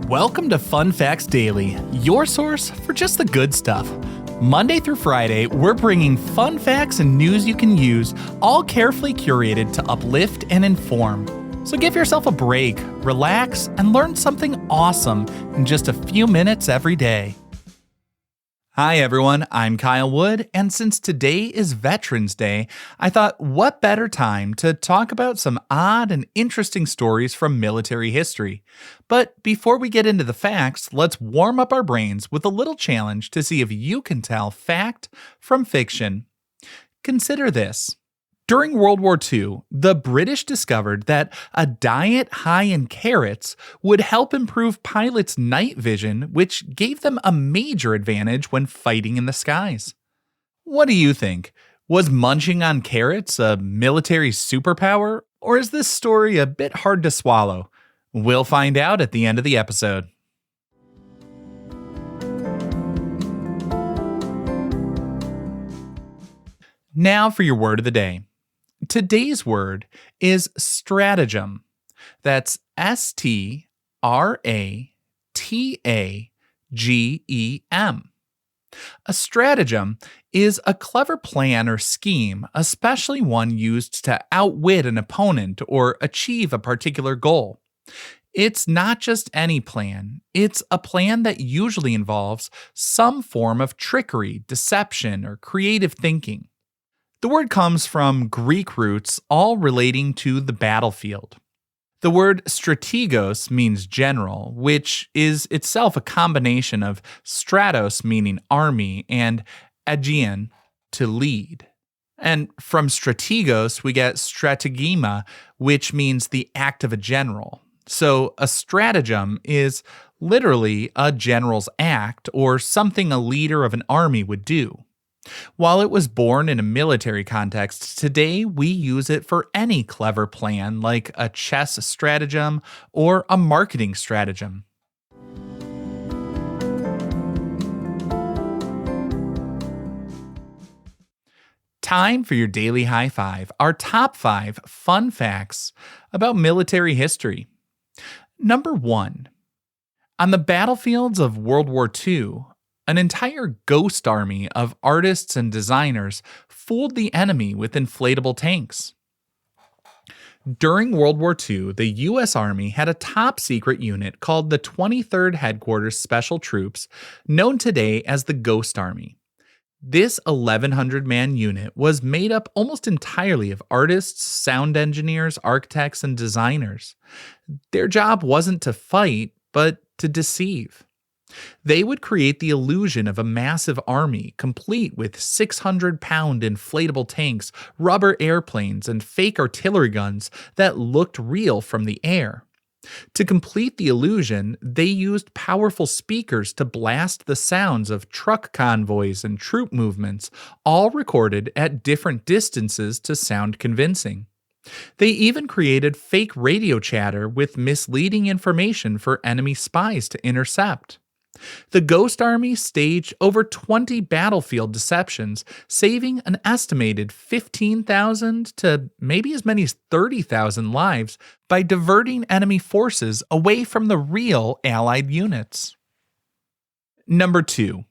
Welcome to Fun Facts Daily, your source for just the good stuff. Monday through Friday, we're bringing fun facts and news you can use, all carefully curated to uplift and inform. So give yourself a break, relax, and learn something awesome in just a few minutes every day. Hi everyone, I'm Kyle Wood, and since today is Veterans Day, I thought what better time to talk about some odd and interesting stories from military history. But before we get into the facts, let's warm up our brains with a little challenge to see if you can tell fact from fiction. Consider this. During World War II, the British discovered that a diet high in carrots would help improve pilots' night vision, which gave them a major advantage when fighting in the skies. What do you think? Was munching on carrots a military superpower, or is this story a bit hard to swallow? We'll find out at the end of the episode. Now for your word of the day. Today's word is stratagem. That's stratagem. A stratagem is a clever plan or scheme, especially one used to outwit an opponent or achieve a particular goal. It's not just any plan, it's a plan that usually involves some form of trickery, deception, or creative thinking. The word comes from Greek roots, all relating to the battlefield. The word strategos means general, which is itself a combination of stratos, meaning army, and aegean, to lead. And from strategos, we get stratagema, which means the act of a general. So a stratagem is literally a general's act, or something a leader of an army would do. While it was born in a military context, today we use it for any clever plan like a chess stratagem or a marketing stratagem. Time for your daily high five, our top 5 fun facts about military history. Number 1. On the battlefields of World War II, an entire ghost army of artists and designers fooled the enemy with inflatable tanks. During World War II, the U.S. Army had a top-secret unit called the 23rd Headquarters Special Troops, known today as the Ghost Army. This 1,100-man unit was made up almost entirely of artists, sound engineers, architects, and designers. Their job wasn't to fight, but to deceive. They would create the illusion of a massive army, complete with 600-pound inflatable tanks, rubber airplanes, and fake artillery guns that looked real from the air. To complete the illusion, they used powerful speakers to blast the sounds of truck convoys and troop movements, all recorded at different distances to sound convincing. They even created fake radio chatter with misleading information for enemy spies to intercept. The Ghost Army staged over 20 battlefield deceptions, saving an estimated 15,000 to maybe as many as 30,000 lives by diverting enemy forces away from the real Allied units. Number 2.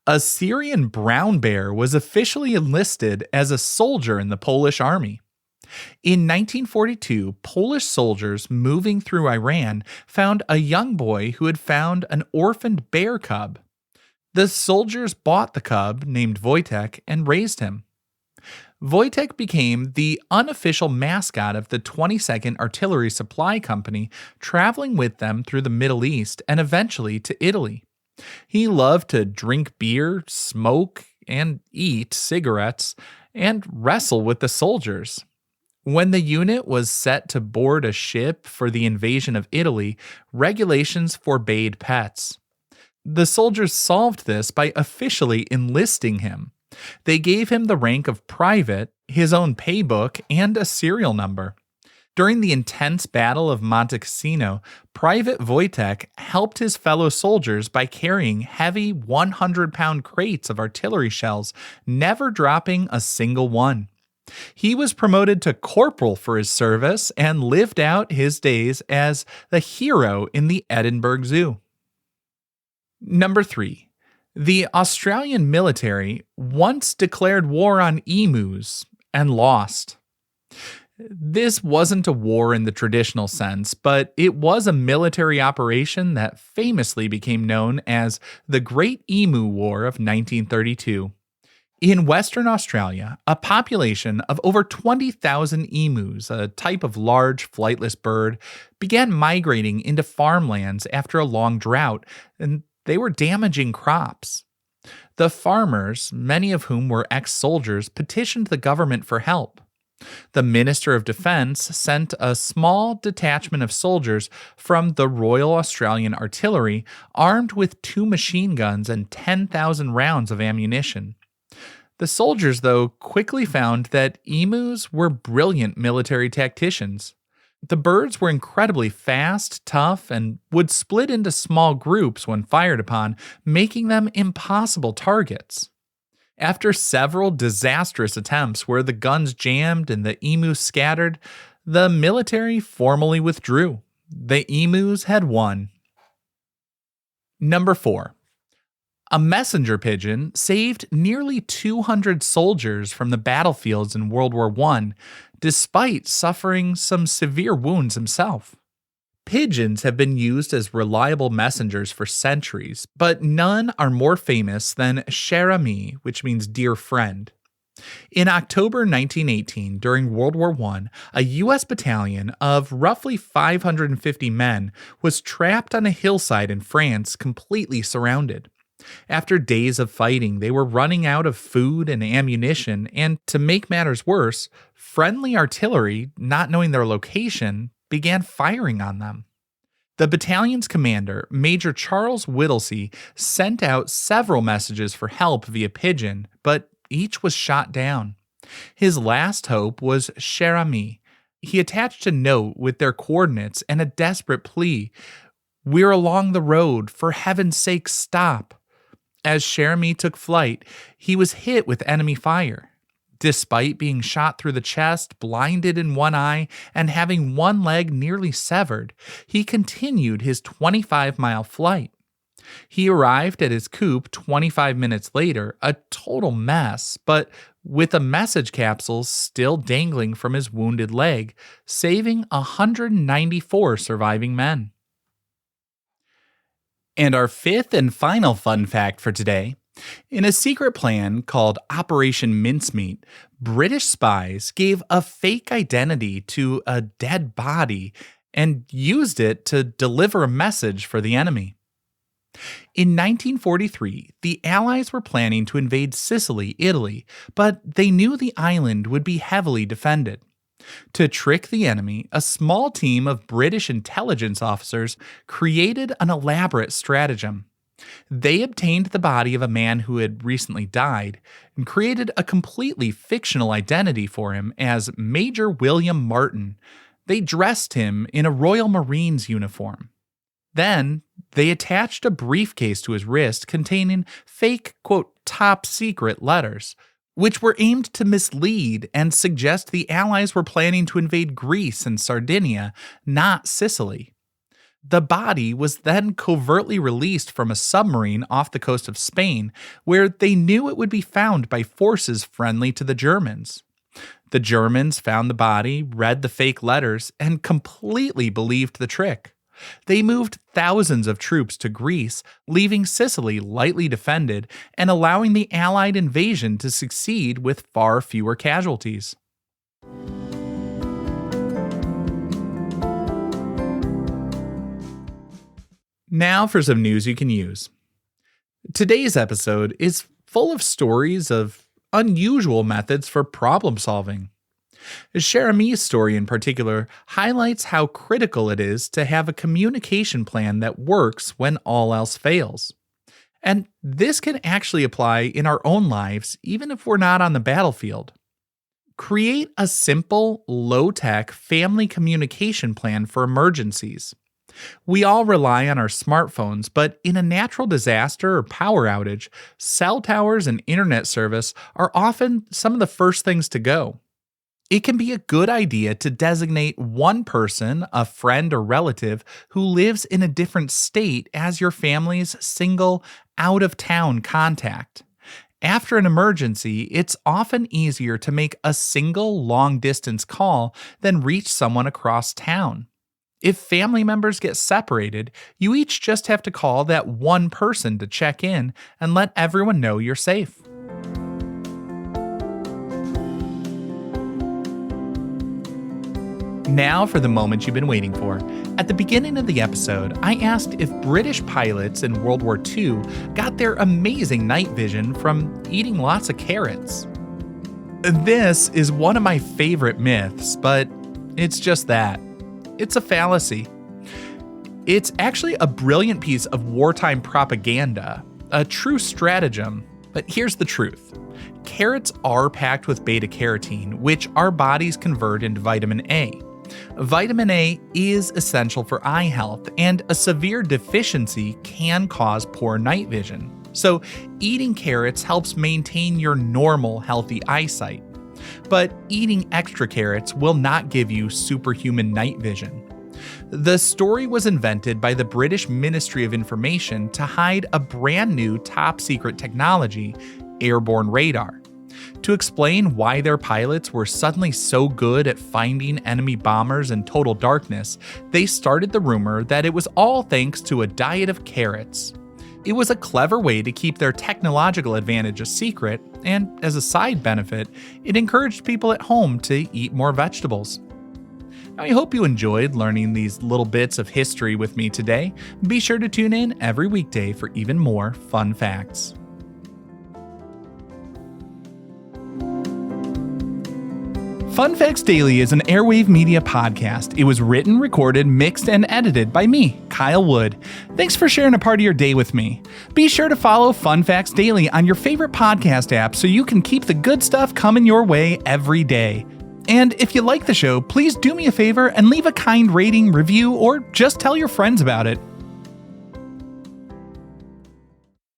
A Syrian brown bear was officially enlisted as a soldier in the Polish army. In 1942, Polish soldiers moving through Iran found a young boy who had found an orphaned bear cub. The soldiers bought the cub, named Wojtek, and raised him. Wojtek became the unofficial mascot of the 22nd Artillery Supply Company, traveling with them through the Middle East and eventually to Italy. He loved to drink beer, smoke, and eat cigarettes, and wrestle with the soldiers. When the unit was set to board a ship for the invasion of Italy, regulations forbade pets. The soldiers solved this by officially enlisting him. They gave him the rank of private, his own paybook, and a serial number. During the intense Battle of Monte Cassino, Private Wojtek helped his fellow soldiers by carrying heavy 100-pound crates of artillery shells, never dropping a single one. He was promoted to corporal for his service and lived out his days as the hero in the Edinburgh Zoo. Number 3. The Australian military once declared war on emus and lost. This wasn't a war in the traditional sense, but it was a military operation that famously became known as the Great Emu War of 1932. In Western Australia, a population of over 20,000 emus, a type of large flightless bird, began migrating into farmlands after a long drought, and they were damaging crops. The farmers, many of whom were ex-soldiers, petitioned the government for help. The Minister of Defence sent a small detachment of soldiers from the Royal Australian Artillery armed with 2 machine guns and 10,000 rounds of ammunition. The soldiers, though, quickly found that emus were brilliant military tacticians. The birds were incredibly fast, tough, and would split into small groups when fired upon, making them impossible targets. After several disastrous attempts where the guns jammed and the emus scattered, the military formally withdrew. The emus had won. Number 4. A messenger pigeon saved nearly 200 soldiers from the battlefields in World War I, despite suffering some severe wounds himself. Pigeons have been used as reliable messengers for centuries, but none are more famous than cher ami, which means dear friend. In October 1918, during World War I, a U.S. battalion of roughly 550 men was trapped on a hillside in France, completely surrounded. After days of fighting, they were running out of food and ammunition, and to make matters worse, friendly artillery, not knowing their location, began firing on them. The battalion's commander, Major Charles Whittlesey, sent out several messages for help via pigeon, but each was shot down. His last hope was cher ami. He attached a note with their coordinates and a desperate plea. "We're along the road. For heaven's sake, stop." As cher ami took flight, he was hit with enemy fire. Despite being shot through the chest, blinded in one eye, and having one leg nearly severed, he continued his 25-mile flight. He arrived at his coop 25 minutes later, a total mess, but with a message capsule still dangling from his wounded leg, saving 194 surviving men. And our 5th and final fun fact for today. In a secret plan called Operation Mincemeat, British spies gave a fake identity to a dead body and used it to deliver a message for the enemy. In 1943, the Allies were planning to invade Sicily, Italy, but they knew the island would be heavily defended. To trick the enemy, a small team of British intelligence officers created an elaborate stratagem. They obtained the body of a man who had recently died and created a completely fictional identity for him as Major William Martin. They dressed him in a Royal Marines uniform. Then, they attached a briefcase to his wrist containing fake, quote, top secret letters, which were aimed to mislead and suggest the Allies were planning to invade Greece and Sardinia, not Sicily. The body was then covertly released from a submarine off the coast of Spain, where they knew it would be found by forces friendly to the Germans. The Germans found the body, read the fake letters, and completely believed the trick. They moved thousands of troops to Greece, leaving Sicily lightly defended and allowing the Allied invasion to succeed with far fewer casualties. Now for some news you can use. Today's episode is full of stories of unusual methods for problem solving. cher ami's story in particular highlights how critical it is to have a communication plan that works when all else fails. And this can actually apply in our own lives, even if we're not on the battlefield. Create a simple, low-tech family communication plan for emergencies. We all rely on our smartphones, but in a natural disaster or power outage, cell towers and internet service are often some of the first things to go. It can be a good idea to designate one person, a friend or relative, who lives in a different state as your family's single, out of town contact. After an emergency, it's often easier to make a single long distance call than reach someone across town. If family members get separated, you each just have to call that one person to check in and let everyone know you're safe. Now for the moment you've been waiting for. At the beginning of the episode, I asked if British pilots in World War II got their amazing night vision from eating lots of carrots. This is one of my favorite myths, but it's just that. It's a fallacy. It's actually a brilliant piece of wartime propaganda, a true stratagem. But here's the truth. Carrots are packed with beta-carotene, which our bodies convert into vitamin A. Vitamin A is essential for eye health, and a severe deficiency can cause poor night vision. So, eating carrots helps maintain your normal healthy eyesight. But eating extra carrots will not give you superhuman night vision. The story was invented by the British Ministry of Information to hide a brand new top secret technology, airborne radar. To explain why their pilots were suddenly so good at finding enemy bombers in total darkness, they started the rumor that it was all thanks to a diet of carrots. It was a clever way to keep their technological advantage a secret, and as a side benefit, it encouraged people at home to eat more vegetables. I hope you enjoyed learning these little bits of history with me today. Be sure to tune in every weekday for even more fun facts. Fun Facts Daily is an Airwave Media podcast. It was written, recorded, mixed, and edited by me, Kyle Wood. Thanks for sharing a part of your day with me. Be sure to follow Fun Facts Daily on your favorite podcast app so you can keep the good stuff coming your way every day. And if you like the show, please do me a favor and leave a kind rating, review, or just tell your friends about it.